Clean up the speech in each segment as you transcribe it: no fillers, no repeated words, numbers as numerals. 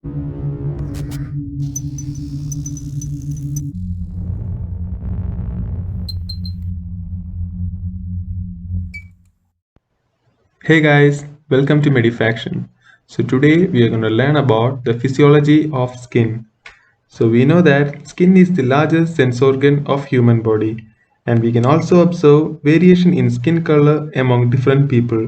Hey guys, welcome to Medifaction. So today we are going to learn about the physiology of skin. So we know that skin is the largest sense organ of human body, and we can also observe variation in skin color among different people.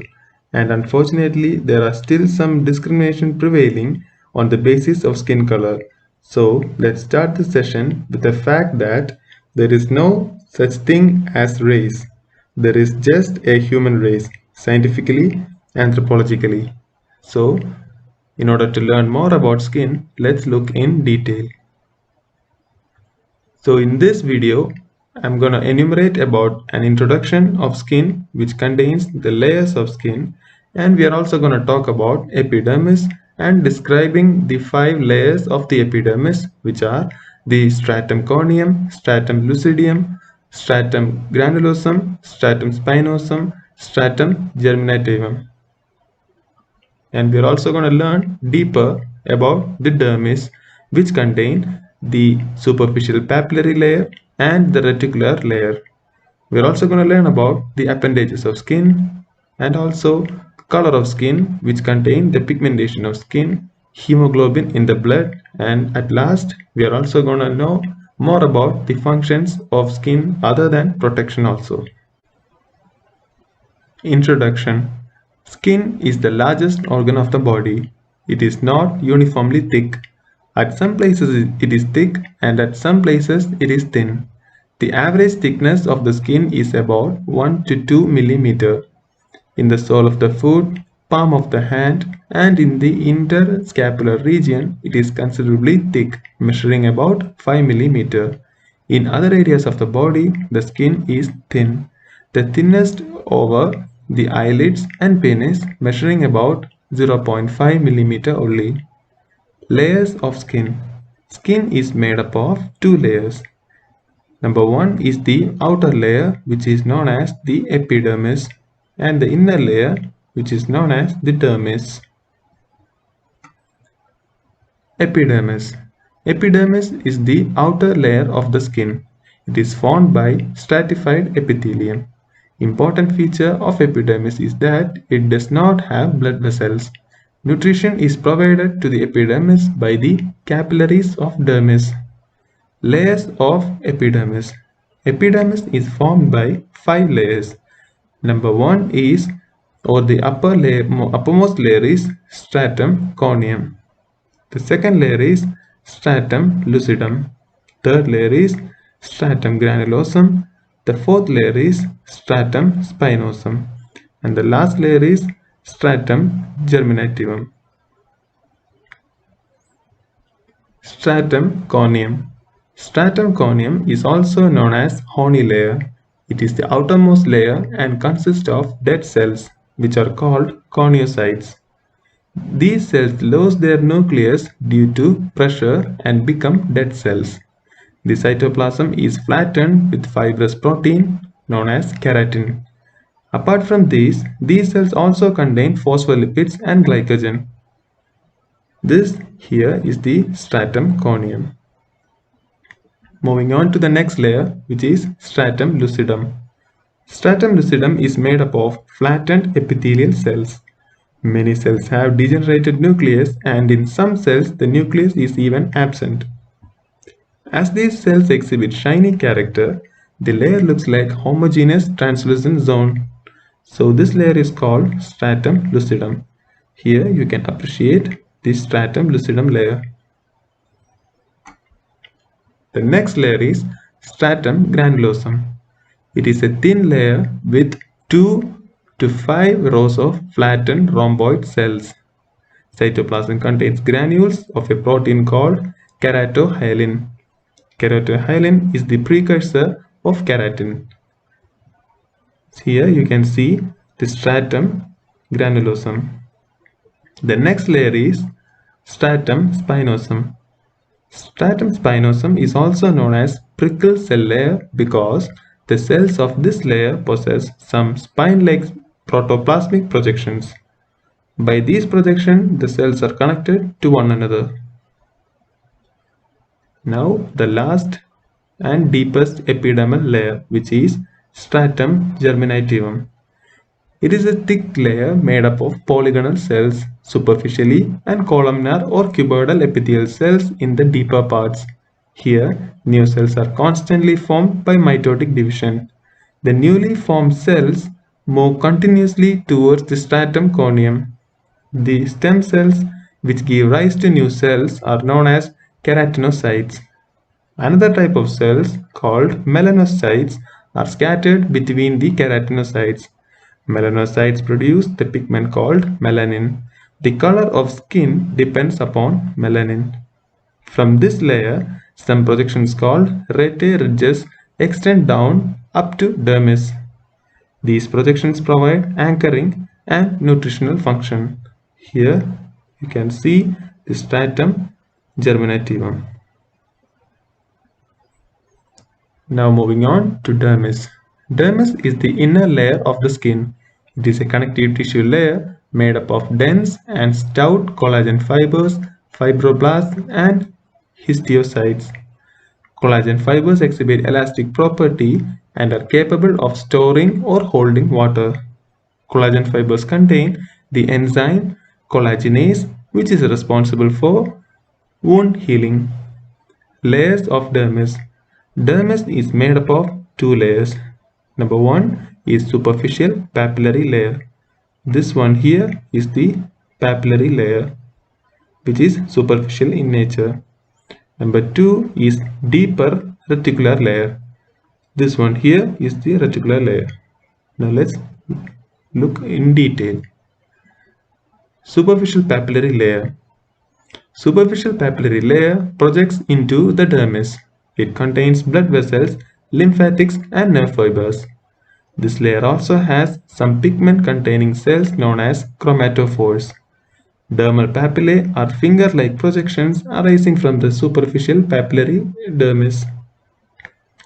And unfortunately, there are still some discrimination prevailing on the basis of skin color. So let's start the session with the fact that there is no such thing as race. There is just a human race, scientifically, anthropologically. So, in order to learn more about skin, let's look in detail. So in this video, I'm gonna enumerate about an introduction of skin which contains the layers of skin, and we are also gonna talk about epidermis and describing the 5 layers of the epidermis, which are the stratum corneum, stratum lucidium, stratum granulosum, stratum spinosum, stratum germinativum. And we are also going to learn deeper about the dermis, which contain the superficial papillary layer and the reticular layer. We are also going to learn about the appendages of skin and also color of skin, which contain the pigmentation of skin, hemoglobin in the blood, and at last we are also going to know more about the functions of skin other than protection also. Introduction. Skin is the largest organ of the body. It is not uniformly thick. At some places it is thick and at some places it is thin. The average thickness of the skin is about 1 to 2 millimeter. In the sole of the foot, palm of the hand, and in the interscapular region, it is considerably thick, measuring about 5 millimeter. In other areas of the body, the skin is thin. The thinnest over the eyelids and penis, measuring about 0.5 millimeter only. Layers of skin. Skin is made up of 2 layers. Number 1 is the outer layer, which is known as the epidermis, and the inner layer, which is known as the dermis. Epidermis. Epidermis is the outer layer of the skin. It is formed by stratified epithelium. Important feature of epidermis is that it does not have blood vessels. Nutrition is provided to the epidermis by the capillaries of dermis. Layers of epidermis. Epidermis is formed by 5 layers. Number 1 is, or the uppermost layer is stratum corneum. The second layer is stratum lucidum. Third layer is stratum granulosum. The fourth layer is stratum spinosum. And the last layer is stratum germinativum. Stratum corneum. Stratum corneum is also known as horny layer. It is the outermost layer and consists of dead cells, which are called corneocytes. These cells lose their nucleus due to pressure and become dead cells. The cytoplasm is flattened with fibrous protein known as keratin. Apart from these cells also contain phospholipids and glycogen. This here is the stratum corneum. Moving on to the next layer, which is stratum lucidum. Stratum lucidum is made up of flattened epithelial cells. Many cells have degenerated nucleus, and in some cells the nucleus is even absent. As these cells exhibit shiny character, the layer looks like homogeneous translucent zone. So this layer is called stratum lucidum. Here you can appreciate the stratum lucidum layer. The next layer is stratum granulosum. It is a thin layer with 2 to 5 rows of flattened rhomboid cells. Cytoplasm contains granules of a protein called keratohyalin. Keratohyalin is the precursor of keratin. Here you can see the stratum granulosum. The next layer is stratum spinosum. Stratum spinosum is also known as prickle cell layer because the cells of this layer possess some spine-like protoplasmic projections. By these projections, the cells are connected to one another. Now the last and deepest epidermal layer, which is stratum germinativum. It is a thick layer made up of polygonal cells superficially and columnar or cuboidal epithelial cells in the deeper parts. Here, new cells are constantly formed by mitotic division. The newly formed cells move continuously towards the stratum corneum. The stem cells which give rise to new cells are known as keratinocytes. Another type of cells, called melanocytes, are scattered between the keratinocytes. Melanocytes produce the pigment called melanin. The color of skin depends upon melanin. From this layer, some projections called rete ridges extend down up to dermis. These projections provide anchoring and nutritional function. Here you can see the stratum germinativum. Now moving on to dermis. Dermis is the inner layer of the skin. It is a connective tissue layer made up of dense and stout collagen fibers, fibroblasts, and histiocytes. Collagen fibers exhibit elastic property and are capable of storing or holding water. Collagen fibers contain the enzyme collagenase, which is responsible for wound healing. Layers of dermis. Dermis is made up of two layers. Number one is superficial papillary layer. This one here is the papillary layer, which is superficial in nature. Number two is deeper reticular layer. This one here is the reticular layer. Now let's look in detail. Superficial papillary layer. Superficial papillary layer projects into the dermis. It contains blood vessels, lymphatics, and nerve fibers. This layer also has some pigment-containing cells known as chromatophores. Dermal papillae are finger-like projections arising from the superficial papillary dermis.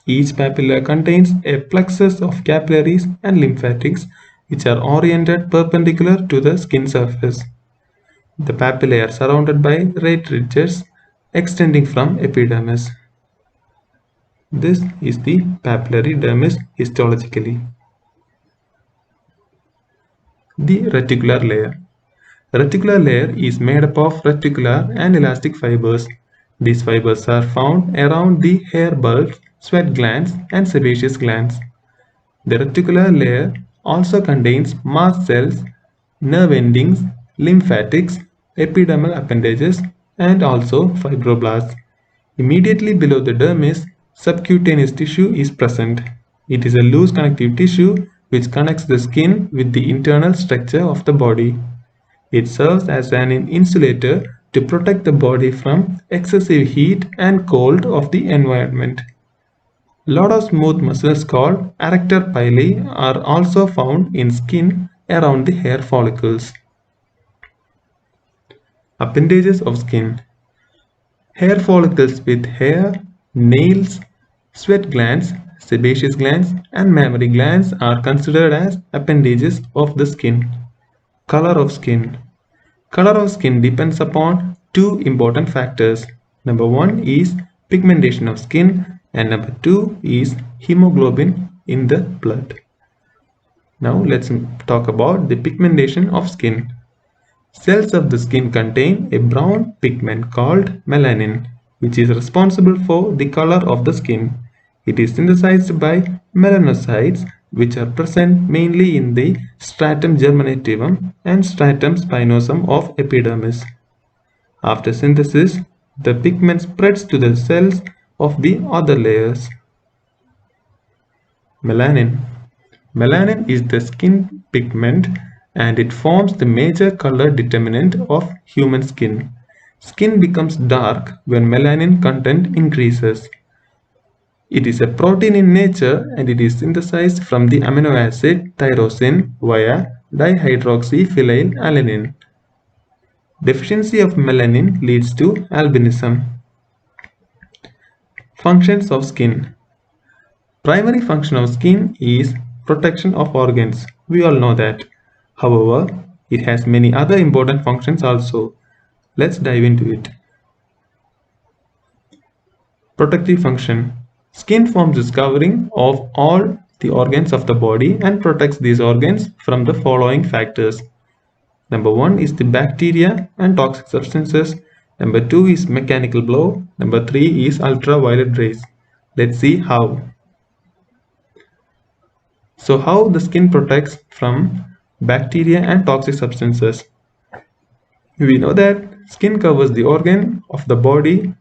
Each papilla contains a plexus of capillaries and lymphatics which are oriented perpendicular to the skin surface. The papillae are surrounded by red ridges extending from epidermis. This is the papillary dermis histologically. The reticular layer. Reticular layer is made up of reticular and elastic fibers. These fibers are found around the hair bulbs, sweat glands, and sebaceous glands. The reticular layer also contains mast cells, nerve endings, lymphatics, epidermal appendages, and also fibroblasts. Immediately below the dermis, subcutaneous tissue is present. It is a loose connective tissue which connects the skin with the internal structure of the body. It serves as an insulator to protect the body from excessive heat and cold of the environment. Lot of smooth muscles called arrector pili are also found in skin around the hair follicles. Appendages of skin. Hair follicles with hair, nails, sweat glands, sebaceous glands, and mammary glands are considered as appendages of the skin. Color of skin. Color of skin depends upon two important factors. Number one is pigmentation of skin, and number two is hemoglobin in the blood. Now let's talk about the pigmentation of skin. Cells of the skin contain a brown pigment called melanin, which is responsible for the color of the skin. It is synthesized by melanocytes, which are present mainly in the stratum germinativum and stratum spinosum of epidermis. After synthesis, the pigment spreads to the cells of the other layers. Melanin. Melanin is the skin pigment and it forms the major color determinant of human skin. Skin becomes dark when melanin content increases. It is a protein in nature and it is synthesized from the amino acid tyrosine via dihydroxyphenylalanine. Deficiency of melanin leads to albinism. Functions of skin. Primary function of skin is protection of organs. We all know that. However, it has many other important functions also. Let's dive into it. Protective function. Skin forms this covering of all the organs of the body and protects these organs from the following factors. Number 1 is the bacteria and toxic substances. Number 2 is mechanical blow. Number 3 is ultraviolet rays. Let's see how. So how the skin protects from bacteria and toxic substances. We know that skin covers the organ of the body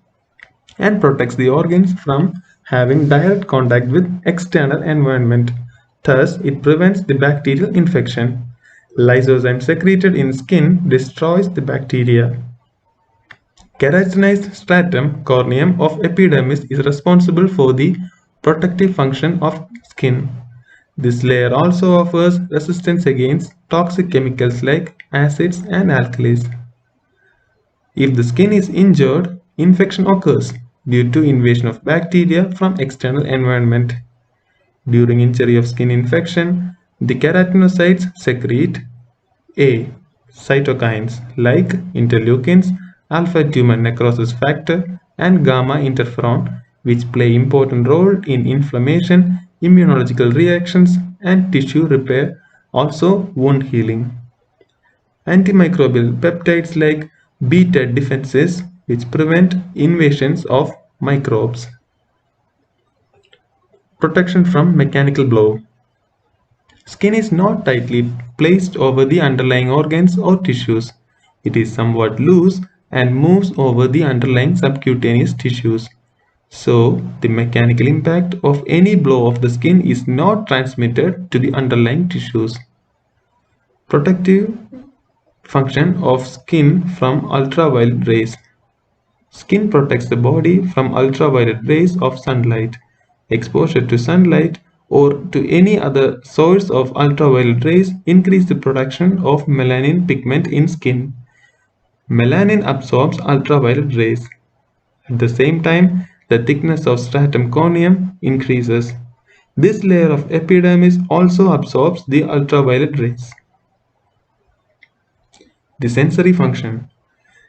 and protects the organs from having direct contact with external environment. Thus, it prevents the bacterial infection. Lysozyme secreted in skin destroys the bacteria. Keratinized stratum corneum of epidermis is responsible for the protective function of skin. This layer also offers resistance against toxic chemicals like acids and alkalis. If the skin is injured, infection occurs due to invasion of bacteria from external environment. During injury of skin infection, the keratinocytes secrete A. Cytokines like interleukins, alpha tumor necrosis factor, and gamma interferon, which play important role in inflammation, immunological reactions, and tissue repair, also wound healing. Antimicrobial peptides like beta defenses, which prevent invasions of microbes. Protection from mechanical blow. Skin is not tightly placed over the underlying organs or tissues. It is somewhat loose and moves over the underlying subcutaneous tissues. So, the mechanical impact of any blow of the skin is not transmitted to the underlying tissues. Protective function of skin from ultraviolet rays. Skin protects the body from ultraviolet rays of sunlight. Exposure to sunlight or to any other source of ultraviolet rays increase the production of melanin pigment in skin. Melanin absorbs ultraviolet rays. At the same time, the thickness of stratum corneum increases. This layer of epidermis also absorbs the ultraviolet rays. The sensory function.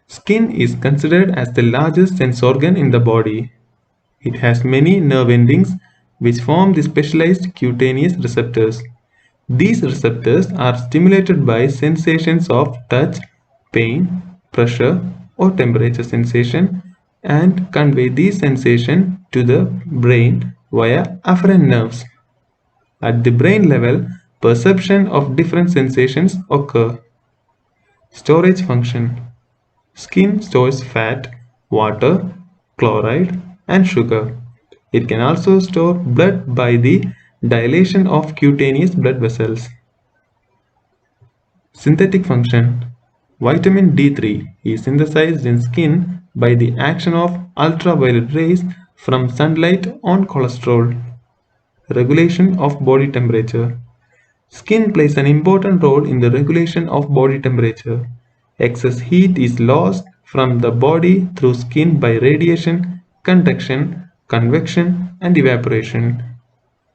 Skin is considered as the largest sense organ in the body. It has many nerve endings which form the specialized cutaneous receptors. These receptors are stimulated by sensations of touch, pain, pressure, or temperature sensation and convey these sensations to the brain via afferent nerves. At the brain level, perception of different sensations occur. Storage function. Skin stores fat, water, chloride, and sugar. It can also store blood by the dilation of cutaneous blood vessels. Synthetic function. Vitamin D3 is synthesized in skin by the action of ultraviolet rays from sunlight on cholesterol. Regulation of body temperature. Skin plays an important role in the regulation of body temperature. Excess heat is lost from the body through skin by radiation, conduction, convection, and evaporation.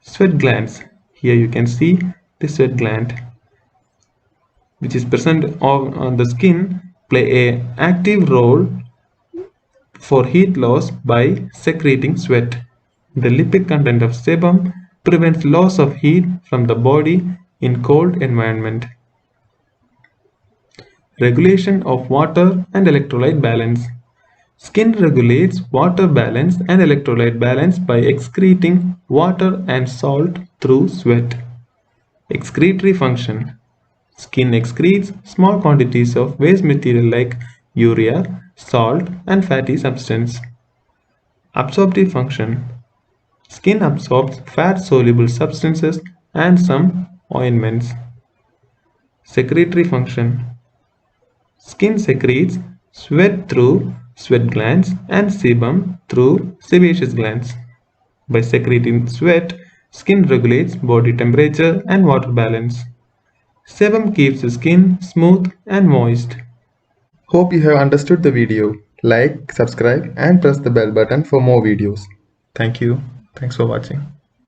Sweat glands. Here you can see the sweat gland, which is present on the skin, play an active role for heat loss by secreting sweat. The lipid content of sebum prevents loss of heat from the body in cold environment. Regulation of water and electrolyte balance. Skin regulates water balance and electrolyte balance by excreting water and salt through sweat. Excretory function. Skin excretes small quantities of waste material like urea, salt, and fatty substance. Absorptive function. Skin absorbs fat-soluble substances and some ointments. Secretory function. Skin secretes sweat through sweat glands and sebum through sebaceous glands. By secreting sweat, skin regulates body temperature and water balance. Sebum keeps the skin smooth and moist. Hope you have understood the video. Like, subscribe and press the bell button for more videos. Thank you. Thanks for watching.